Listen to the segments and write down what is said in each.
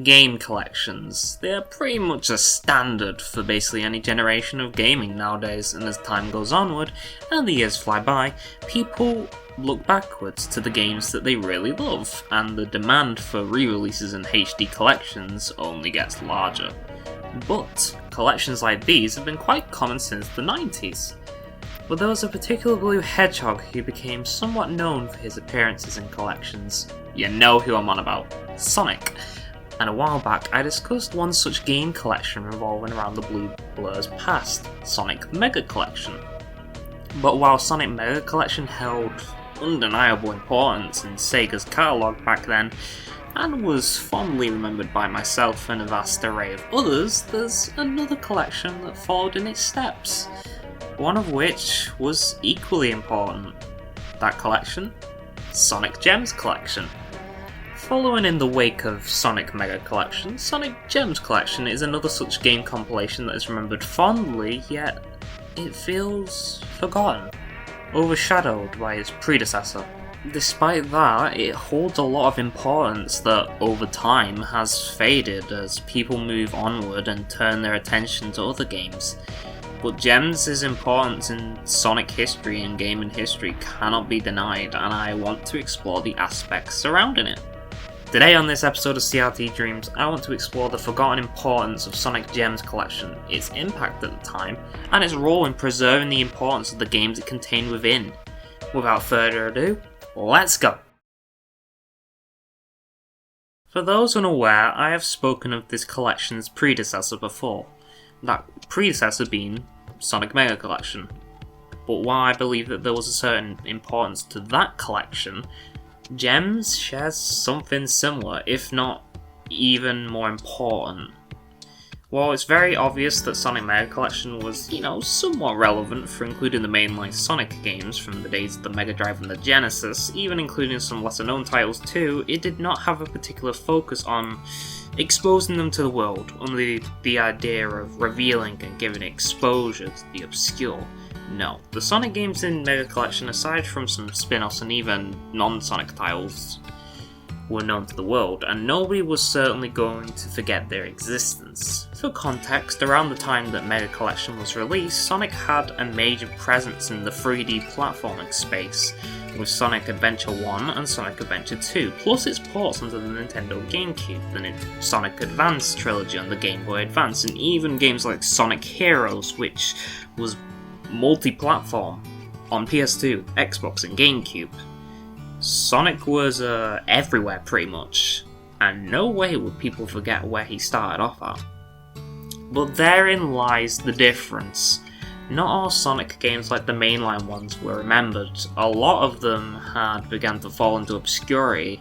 Game collections. They're pretty much a standard for basically any generation of gaming nowadays, and as time goes onward and the years fly by, people look backwards to the games that they really love, and the demand for re-releases and HD collections only gets larger. But collections like these have been quite common since the 90s. But there was a particular blue hedgehog who became somewhat known for his appearances in collections. You know who I'm on about. Sonic. And a while back I discussed one such game collection revolving around the Blue Blur's past, Sonic Mega Collection. But while Sonic Mega Collection held undeniable importance in Sega's catalogue back then, and was fondly remembered by myself and a vast array of others, there's another collection that followed in its steps. One of which was equally important. That collection? Sonic Gems Collection. Following in the wake of Sonic Mega Collection, Sonic Gems Collection is another such game compilation that is remembered fondly, yet it feels forgotten, overshadowed by its predecessor. Despite that, it holds a lot of importance that over time has faded as people move onward and turn their attention to other games. But Gems' importance in Sonic history and gaming history cannot be denied, and I want to explore the aspects surrounding it. Today on this episode of CRT Dreams, I want to explore the forgotten importance of Sonic Gems Collection, its impact at the time, and its role in preserving the importance of the games it contained within. Without further ado, let's go! For those unaware, I have spoken of this collection's predecessor before, that predecessor being Sonic Mega Collection. But while I believe that there was a certain importance to that collection, Gems shares something similar, if not even more important. While it's very obvious that Sonic Mega Collection was, somewhat relevant for including the mainline Sonic games from the days of the Mega Drive and the Genesis, even including some lesser known titles too, it did not have a particular focus on exposing them to the world, only the idea of revealing and giving exposure to the obscure. No, the Sonic games in Mega Collection, aside from some spin-offs and even non-Sonic titles, were known to the world, and nobody was certainly going to forget their existence. For context, around the time that Mega Collection was released, Sonic had a major presence in the 3D platforming space, with Sonic Adventure 1 and Sonic Adventure 2, plus its ports onto the Nintendo GameCube, the Sonic Advance trilogy on the Game Boy Advance, and even games like Sonic Heroes, which was multi-platform on PS2, Xbox and GameCube. Sonic was everywhere pretty much, and no way would people forget where he started off at. But therein lies the difference. Not all Sonic games like the mainline ones were remembered. A lot of them had begun to fall into obscurity,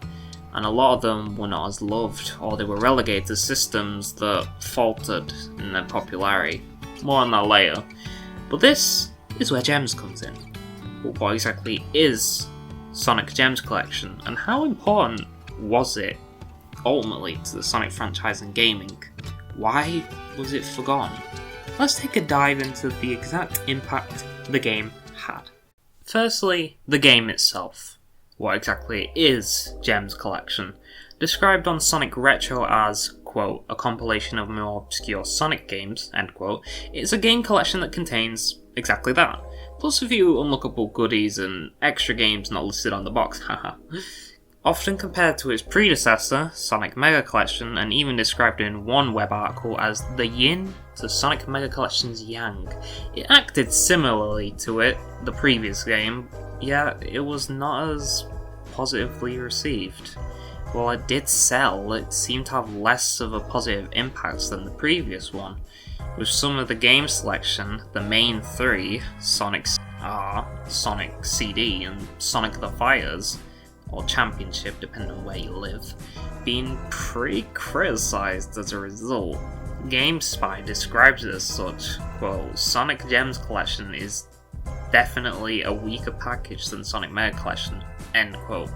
and a lot of them were not as loved, or they were relegated to systems that faltered in their popularity. More on that later. But this is where Gems comes in. But what exactly is Sonic Gems Collection, and how important was it ultimately to the Sonic franchise and gaming? Why was it forgotten? Let's take a dive into the exact impact the game had. Firstly, the game itself. What exactly is Gems Collection? Described on Sonic Retro as, quote, a compilation of more obscure Sonic games, end quote, it's a game collection that contains exactly that, plus a few unlockable goodies and extra games not listed on the box, haha. Often compared to its predecessor, Sonic Mega Collection, and even described in one web article as the yin to Sonic Mega Collection's yang. It acted similarly to the previous game, yet it was not as positively received. While it did sell, it seemed to have less of a positive impact than the previous one. With some of the game selection, the main three, Sonic R, Sonic CD, and Sonic the Fighters, or Championship depending on where you live, being pretty criticised as a result. GameSpy describes it as such, quote, Sonic Gems Collection is definitely a weaker package than Sonic Mega Collection, end quote.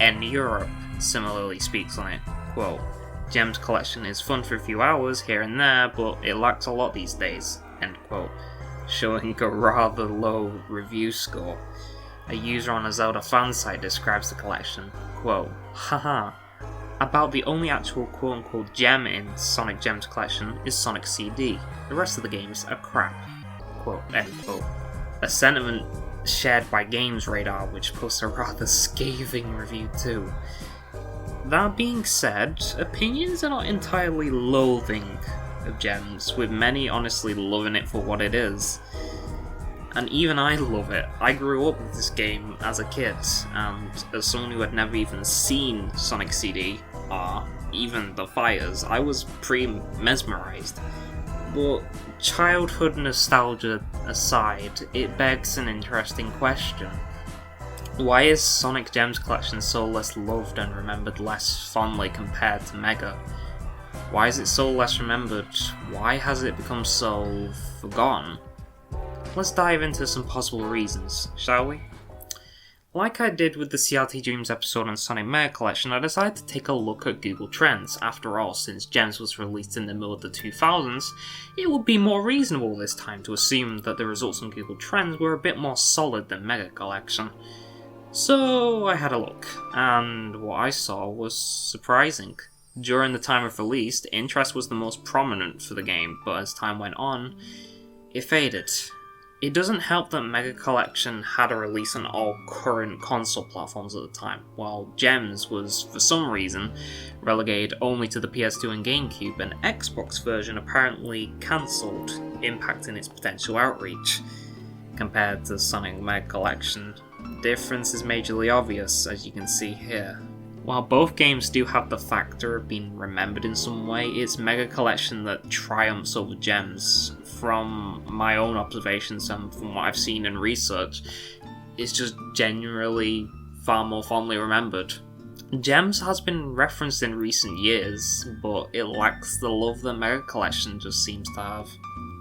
And Europe similarly speaks on it, quote, Gems Collection is fun for a few hours here and there, but it lacks a lot these days, end quote, showing a rather low review score. A user on a Zelda fan site describes the collection, quote, haha, About the only actual quote-unquote gem in Sonic Gems collection is Sonic CD. The rest of the games are crap. Quote, end quote. A sentiment shared by Games Radar, which posts a rather scathing review too. That being said, opinions are not entirely loathing of Gems, with many honestly loving it for what it is. And even I love it. I grew up with this game as a kid, and as someone who had never even seen Sonic CD, or even the fires, I was pretty mesmerised. But childhood nostalgia aside, it begs an interesting question. Why is Sonic Gems collection so less loved and remembered less fondly compared to Mega? Why is it so less remembered? Why has it become so forgotten? Let's dive into some possible reasons, shall we? Like I did with the CRT Dreams episode on Sonic Mega Collection, I decided to take a look at Google Trends. After all, since Gems was released in the middle of the 2000s, it would be more reasonable this time to assume that the results on Google Trends were a bit more solid than Mega Collection. So I had a look, and what I saw was surprising. During the time of release, interest was the most prominent for the game, but as time went on, it faded. It doesn't help that Mega Collection had a release on all current console platforms at the time, while Gems was, for some reason, relegated only to the PS2 and GameCube, and Xbox version apparently cancelled, impacting its potential outreach. Compared to Sonic Mega Collection, the difference is majorly obvious, as you can see here. While both games do have the factor of being remembered in some way, it's Mega Collection that triumphs over Gems. From my own observations and from what I've seen in research, it's just generally far more fondly remembered. Gems has been referenced in recent years, but it lacks the love that Mega Collection just seems to have.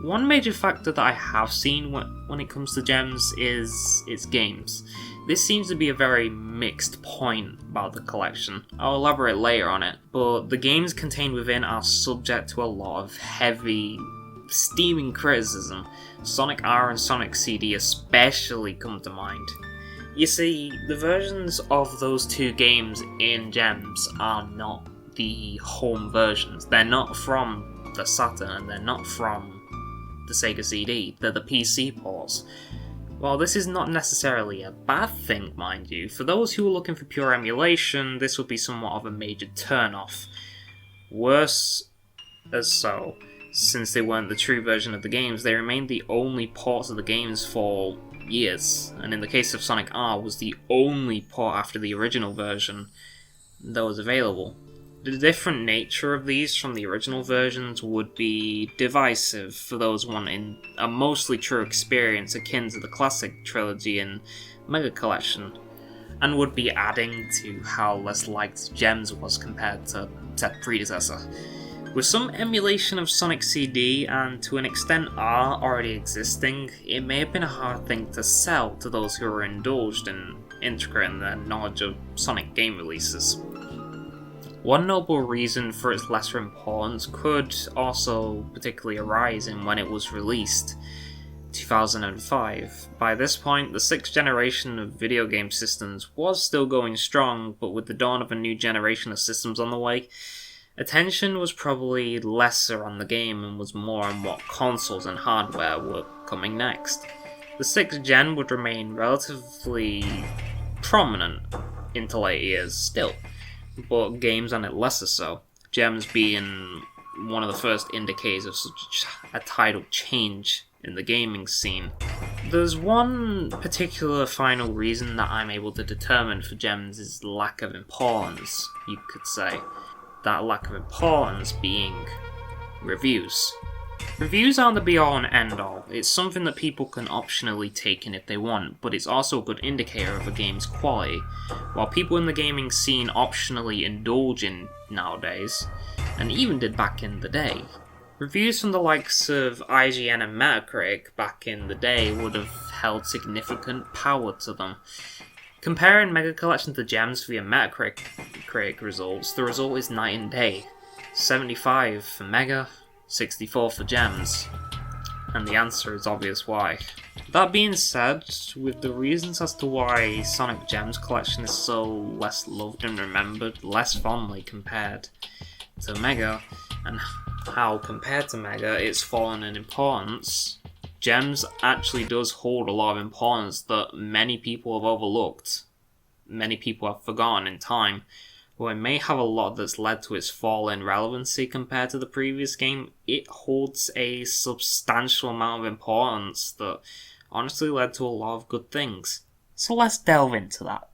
One major factor that I have seen when it comes to Gems is its games. This seems to be a very mixed point about the collection. I'll elaborate later on it, but the games contained within are subject to a lot of heavy, steaming criticism. Sonic R and Sonic CD especially come to mind. You see, the versions of those two games in Gems are not the home versions. They're not from the Saturn and they're not from the Sega CD, they're the PC ports. While this is not necessarily a bad thing, mind you, for those who are looking for pure emulation, this would be somewhat of a major turn-off. Worse as so, since they weren't the true version of the games, they remained the only ports of the games for years, and in the case of Sonic R, was the only port after the original version that was available. The different nature of these from the original versions would be divisive for those wanting a mostly true experience akin to the classic trilogy in Mega Collection, and would be adding to how less liked Gems was compared to its predecessor. With some emulation of Sonic CD and to an extent R already existing, it may have been a hard thing to sell to those who were indulged in integrating their knowledge of Sonic game releases. One notable reason for its lesser importance could also particularly arise in when it was released, 2005. By this point, the 6th generation of video game systems was still going strong, but with the dawn of a new generation of systems on the way, attention was probably lesser on the game and was more on what consoles and hardware were coming next. The 6th gen would remain relatively prominent into late years still, but games on it lesser so, Gems being one of the first indicators of such a tidal change in the gaming scene. There's one particular final reason that I'm able to determine for Gems' lack of importance, you could say. That lack of importance being reviews. Reviews aren't the be-all and end-all. It's something that people can optionally take in if they want, but it's also a good indicator of a game's quality. While people in the gaming scene optionally indulge in nowadays, and even did back in the day, reviews from the likes of IGN and Metacritic back in the day would have held significant power to them. Comparing Mega Collection to Gems via Metacritic results, the result is night and day. 75 for Mega, 64 for Gems. And the answer is obvious why. That being said, with the reasons as to why Sonic Gems collection is so less loved and remembered less fondly compared to Mega, and how compared to Mega it's fallen in importance, Gems actually does hold a lot of importance that many people have overlooked, many people have forgotten in time. While it may have a lot that's led to its fall in relevancy compared to the previous game, it holds a substantial amount of importance that honestly led to a lot of good things. So let's delve into that.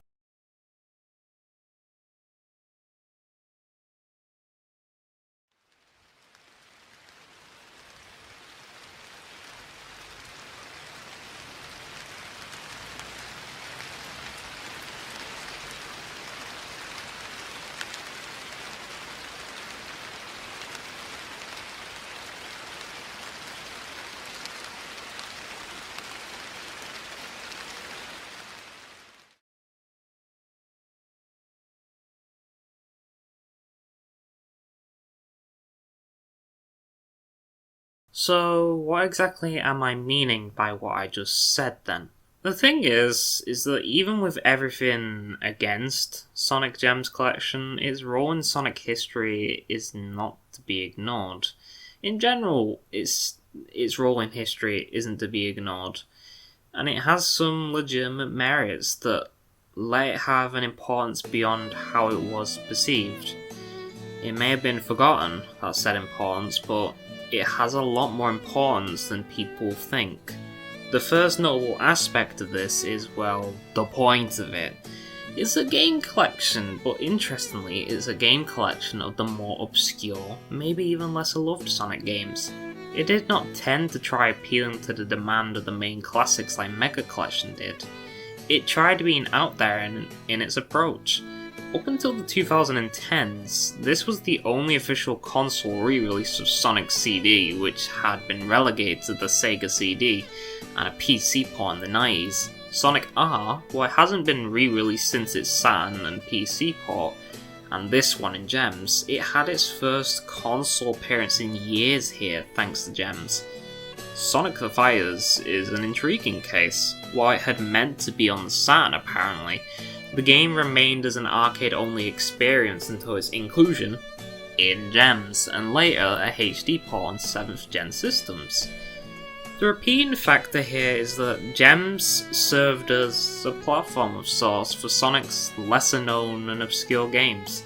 So, what exactly am I meaning by what I just said then? The thing is that even with everything against Sonic Gems collection, its role in Sonic history is not to be ignored. In general, its role in history isn't to be ignored, and it has some legitimate merits that let it have an importance beyond how it was perceived. It may have been forgotten, that said importance, but it has a lot more importance than people think. The first notable aspect of this is, well, the point of it. It's a game collection, but interestingly, it's a game collection of the more obscure, maybe even lesser loved Sonic games. It did not tend to try appealing to the demand of the main classics like Mega Collection did. It tried being out there in its approach. Up until the 2010s, this was the only official console re-release of Sonic CD, which had been relegated to the Sega CD and a PC port in the 90s. Sonic R, while it hasn't been re-released since its Saturn and PC port, and this one in Gems, it had its first console appearance in years here thanks to Gems. Sonic the Fires is an intriguing case. While it had meant to be on the Saturn apparently, the game remained as an arcade-only experience until its inclusion in Gems, and later a HD port on 7th gen systems. The repeating factor here is that Gems served as a platform of sorts for Sonic's lesser known and obscure games,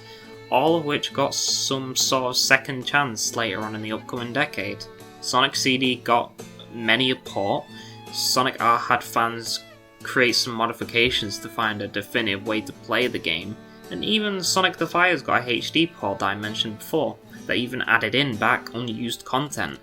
all of which got some sort of second chance later on in the upcoming decade. Sonic CD got many a port, Sonic R had fans create some modifications to find a definitive way to play the game, and even Sonic the Fire's got a HD port that I mentioned before, that even added in back unused content.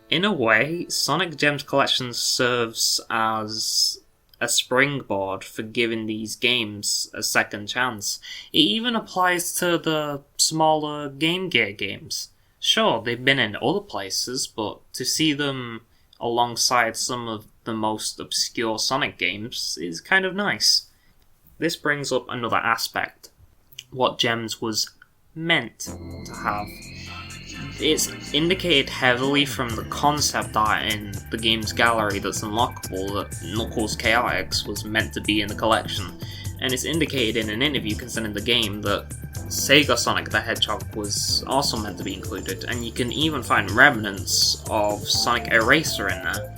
In a way, Sonic Gems Collection serves as a springboard for giving these games a second chance. It even applies to the smaller Game Gear games. Sure, they've been in other places, but to see them alongside some of the most obscure Sonic games is kind of nice. This brings up another aspect. What Gems was meant to have. It's indicated heavily from the concept art in the game's gallery that's unlockable that Knuckles Chaotix was meant to be in the collection, and it's indicated in an interview concerning the game that Sega Sonic the Hedgehog was also meant to be included, and you can even find remnants of Sonic Eraser in there.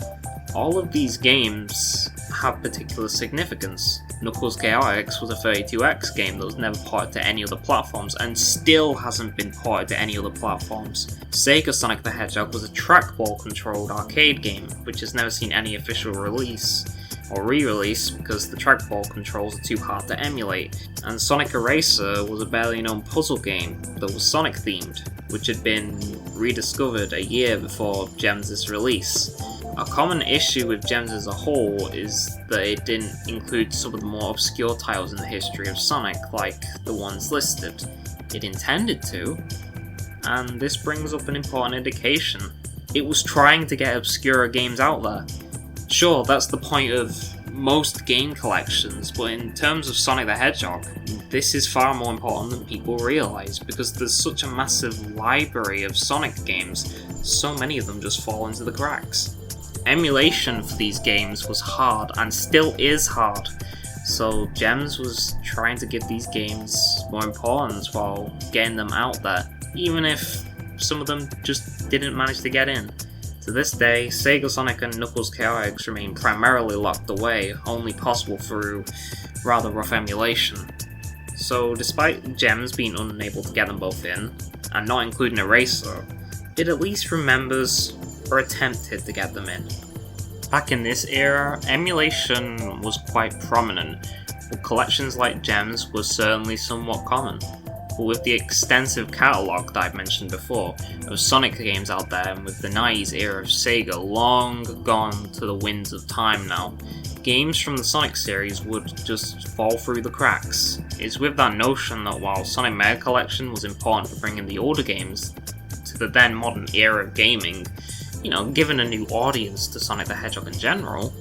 All of these games have particular significance. Knuckles Chaotix was a 32X game that was never ported to any other platforms and still hasn't been ported to any other platforms. Sega Sonic the Hedgehog was a trackball controlled arcade game which has never seen any official release or re-release because the trackball controls are too hard to emulate. And Sonic Eraser was a barely known puzzle game that was Sonic themed, which had been rediscovered a year before Gems' release. A common issue with Gems as a whole is that it didn't include some of the more obscure titles in the history of Sonic, like the ones listed. It intended to, and this brings up an important indication. It was trying to get obscure games out there. Sure, that's the point of most game collections, but in terms of Sonic the Hedgehog, this is far more important than people realise, because there's such a massive library of Sonic games, so many of them just fall into the cracks. Emulation for these games was hard and still is hard, so Gems was trying to give these games more importance while getting them out there, even if some of them just didn't manage to get in. To this day, Sega Sonic and Knuckles Chaotix remain primarily locked away, only possible through rather rough emulation. So despite Gems being unable to get them both in, and not including Eraser, it at least remembers or attempted to get them in. Back in this era, emulation was quite prominent, but collections like Gems were certainly somewhat common. But with the extensive catalogue that I've mentioned before of Sonic games out there, and with the 90s era of Sega long gone to the winds of time now, games from the Sonic series would just fall through the cracks. It's with that notion that while Sonic Mega Collection was important for bringing the older games to the then modern era of gaming, giving a new audience to Sonic the Hedgehog in general,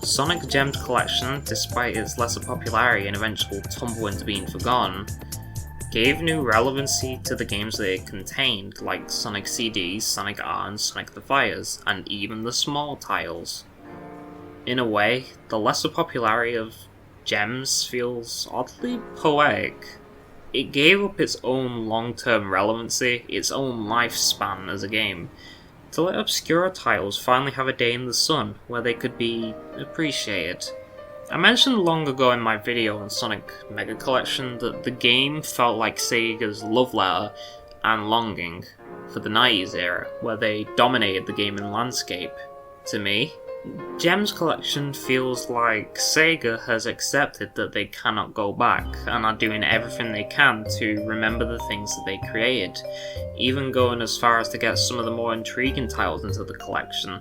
Sonic Gems Collection, despite its lesser popularity and eventual tumble into being forgotten, gave new relevancy to the games that it contained, like Sonic CDs, Sonic R, and Sonic the Fires, and even the small titles. In a way, the lesser popularity of Gems feels oddly poetic. It gave up its own long-term relevancy, its own lifespan as a game, to let obscure titles finally have a day in the sun where they could be appreciated. I mentioned long ago in my video on Sonic Mega Collection that the game felt like Sega's love letter and longing for the 90s era, where they dominated the gaming landscape. To me, Gems Collection feels like Sega has accepted that they cannot go back, and are doing everything they can to remember the things that they created, even going as far as to get some of the more intriguing titles into the collection,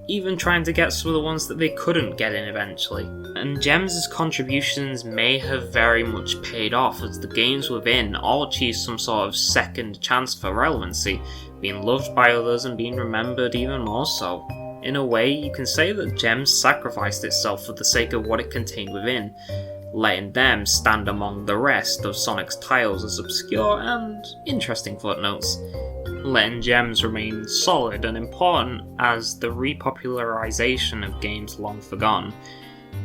even trying to get some of the ones that they couldn't get in eventually. And Gems' contributions may have very much paid off, as the games within all achieved some sort of second chance for relevancy, being loved by others and being remembered even more so. In a way, you can say that Gems sacrificed itself for the sake of what it contained within, letting them stand among the rest of Sonic's titles as obscure and interesting footnotes, letting Gems remain solid and important as the repopularization of games long forgotten.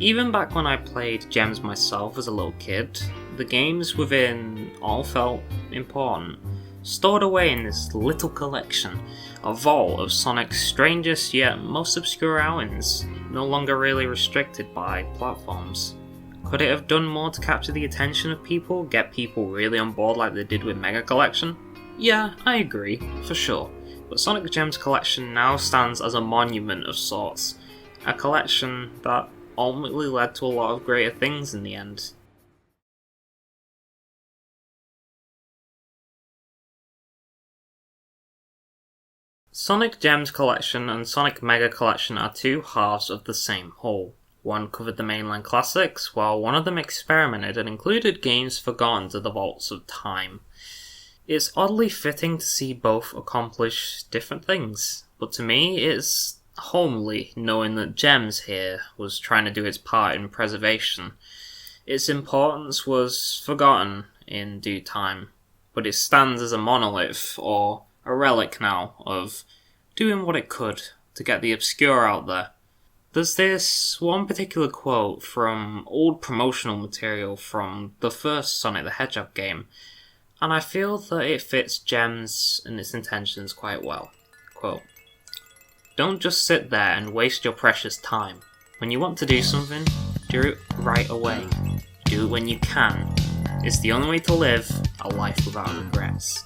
Even back when I played Gems myself as a little kid, the games within all felt important, stored away in this little collection, a vault of Sonic's strangest yet most obscure outings, no longer really restricted by platforms. Could it have done more to capture the attention of people, get people really on board like they did with Mega Collection? Yeah, I agree, for sure, but Sonic Gems Collection now stands as a monument of sorts, a collection that ultimately led to a lot of greater things in the end. Sonic Gems Collection and Sonic Mega Collection are two halves of the same whole. One covered the mainline classics, while one of them experimented and included games forgotten to the vaults of time. It's oddly fitting to see both accomplish different things, but to me it's homely knowing that Gems here was trying to do its part in preservation. Its importance was forgotten in due time, but it stands as a monolith, or a relic now, of doing what it could to get the obscure out there. There's this one particular quote from old promotional material from the first Sonic the Hedgehog game, and I feel that it fits Gems and its intentions quite well. Quote, "Don't just sit there and waste your precious time. When you want to do something, do it right away. Do it when you can. It's the only way to live a life without regrets."